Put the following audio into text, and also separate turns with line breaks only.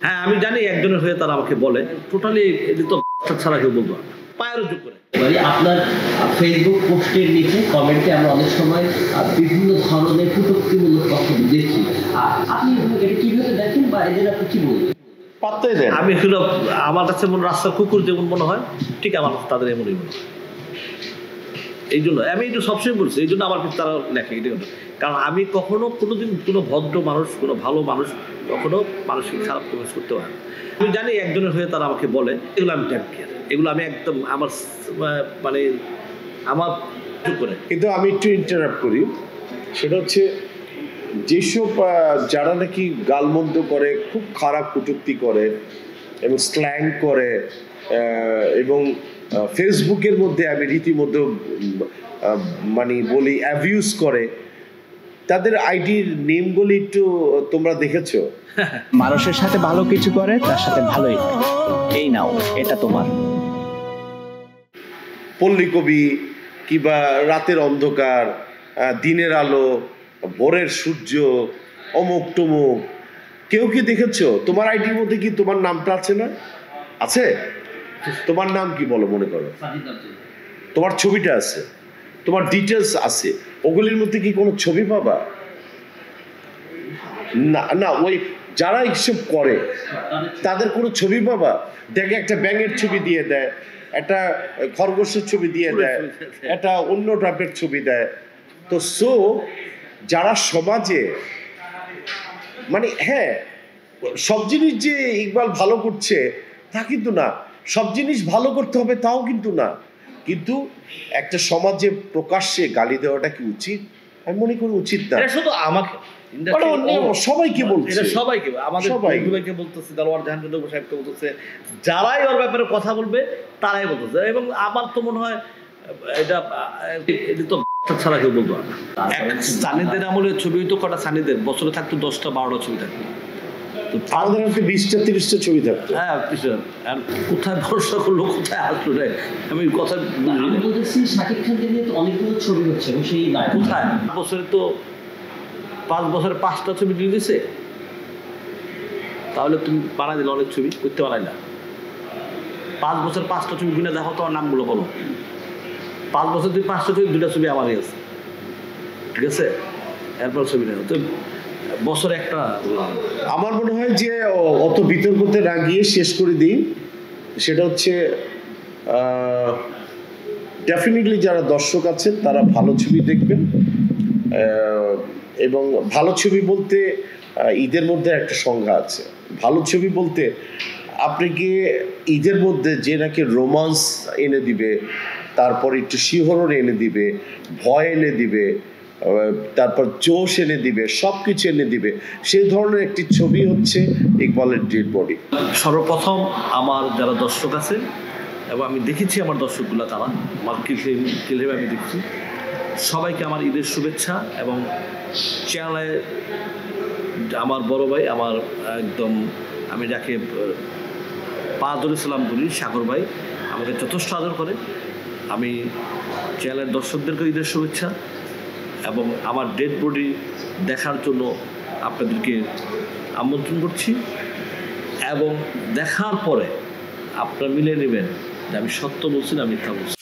হ্যাঁ আমি জানি একজনের হয়ে তারা আমাকে বলে টোটালি এটি তো ছাড়া কেউ বলবো না পায়ের যোগ করে।
মানে আপনার ফেসবুক পোস্টের নিচে কমেন্টে আমরা অনেক সময় বিভিন্ন ধরনের কটূক্তিমূলক কথা দেখি, আপনি এটা কিভাবে দেখেন বা এদের আপনি কি বলবেন?
পাত্তাই দেন।
আমি শুধু আমার কাছে মনে রাস্তার কুকুর যেমন মনে হয় ঠিক আমার তাদের এমনই মনে হয়। এই জন্য আমি একটু সবসময় বলছি এই জন্য আমার কিন্তু তারা লেখে এটা কারণ আমি কখনো কোনোদিন কোনো ভদ্র মানুষ কোনো ভালো মানুষ কখনো মানুষকে খারাপ প্রকাশ করতে পারে না। আমি জানি একজনের হয়ে তারা আমাকে বলে এগুলো আমি ট্যাপ কেয়ার এগুলো আমি একদম আমার মানে আমার করে।
কিন্তু আমি একটু ইন্টারাপ্ট করি, সেটা হচ্ছে যেসব যারা নাকি গালমন্দ করে, খুব খারাপ কটূক্তি করে এবং স্ল্যাং করে এবং ফেসবুকের মধ্যে আমি রীতিমতো মানে বলি অ্যাবিউজ করে, তাদের আইডির নেমগুলি একটু তোমরা দেখেছো?
মানুষের সাথে ভালো কিছু করে তার সাথে ভালোই হয়, এই নাও এটা তোমার।
পল্লী কবি কিংবা রাতের অন্ধকার, দিনের আলো, ভোরের সূর্য, অমুক টমুক, কেউ কি দেখেছো? তোমার আইডির মধ্যে কি তোমার নামটা আছে না? আছে? তোমার নাম কি বলো মনে করো, তোমার ছবিটা আছে, তোমার ডিটেলস আছে, ওগুলির মধ্যে কি কোনো ছবি পাবা? না না, ওই যারা এইসব করে তাদের কোনো ছবি পাবা? দেখে একটা ব্যাঙের ছবি দিয়ে দেয়, একটা খরগোশের ছবি দিয়ে দেয়, একটা অন্য টাইপের ছবি দেয়। তো যারা সমাজে মানে হ্যাঁ সব জিনিস যে ইকবাল ভালো করছে তা কিন্তু না, সব জিনিস ভালো করতে হবে তাও কিন্তু না, কিন্তু একটা সমাজে প্রকাশ্যে গালি দেওয়াটা কি উচিত? আমি মনে করি উচিত না।
শুধু আমাকে
সবাইকে বলছে,
সবাইকে আমাদের সবাইকে বলতেছে, দারোয়ার জাহান সাহেবকে বলতেছে, যারাই ওর ব্যাপারে কথা বলবে তারাই বলতেছে। এবং আমার তো মনে হয় এটা তো ছাড়া কেউ বলবো না। সানিদের আমলে ছবি তো কটা সানিদের বছরে থাকতো 10টা 12টা ছবি থাকতো,
আমাদের হচ্ছে 20টা 30টা ছবি থাকতো।
হ্যাঁ আর কোথায় ভরসা করলো, কোথায় আসলো রে আমি কথা
বলতেছি। শাকিব খানকে নিয়ে তো অনেকগুলো ছবি হচ্ছে, সেই
কোথায় বছরে তো 5 বছরে 5টা ছবি দিয়ে দিছে, তাহলে তুমি বানাই দিলে অনেক ছবি করতে পারাই না। 5 বছর 5টা ছবি কিনে দেখো তোমার নামগুলো বলো। 5 বছর তুই 5টা ছবি 2টা ছবি আমারই আছে, ঠিক আছে, এরপর ছবি নেই তো বছরে একটা।
আমার মনে হয় যে অত বিতর্কতে না গিয়ে শেষ করে দিই, সেটা হচ্ছে ডেফিনেটলি যারা দর্শক আছেন তারা ভালো ছবি দেখবেন, এবং ভালো ছবি বলতে ঈদের মধ্যে একটা সংজ্ঞা আছে। ভালো ছবি বলতে আপনি কি ঈদের মধ্যে যে নাকি রোমান্স এনে দিবে, তারপর একটু শিহরণ এনে দিবে, ভয় এনে দিবে, তারপর জোশ এনে দিবে, সব কিছু এনে দিবে, সেই ধরনের একটি ছবি হচ্ছে ইকবালের ডেড বডি।
সর্বপ্রথম আমার যারা দর্শক আছে এবং আমি দেখেছি আমার দর্শকগুলো তারা আমার কিভাবে আমি দেখছি, সবাইকে আমার ঈদের শুভেচ্ছা। এবং চ্যানেলে আমার বড় ভাই, আমার একদম আমি যাকে পা ধরে সালাম করি, সাগর ভাই আমাকে যথেষ্ট আদর করে। আমি চ্যানেলের দর্শকদেরকে ঈদের শুভেচ্ছা এবং আমার ডেড বডি দেখার জন্য আপনাদেরকে আমন্ত্রণ করছি। এবং দেখার পরে আপনারা মিলে নেবেন যে আমি সত্য বলছি না মিথ্যা বলছি।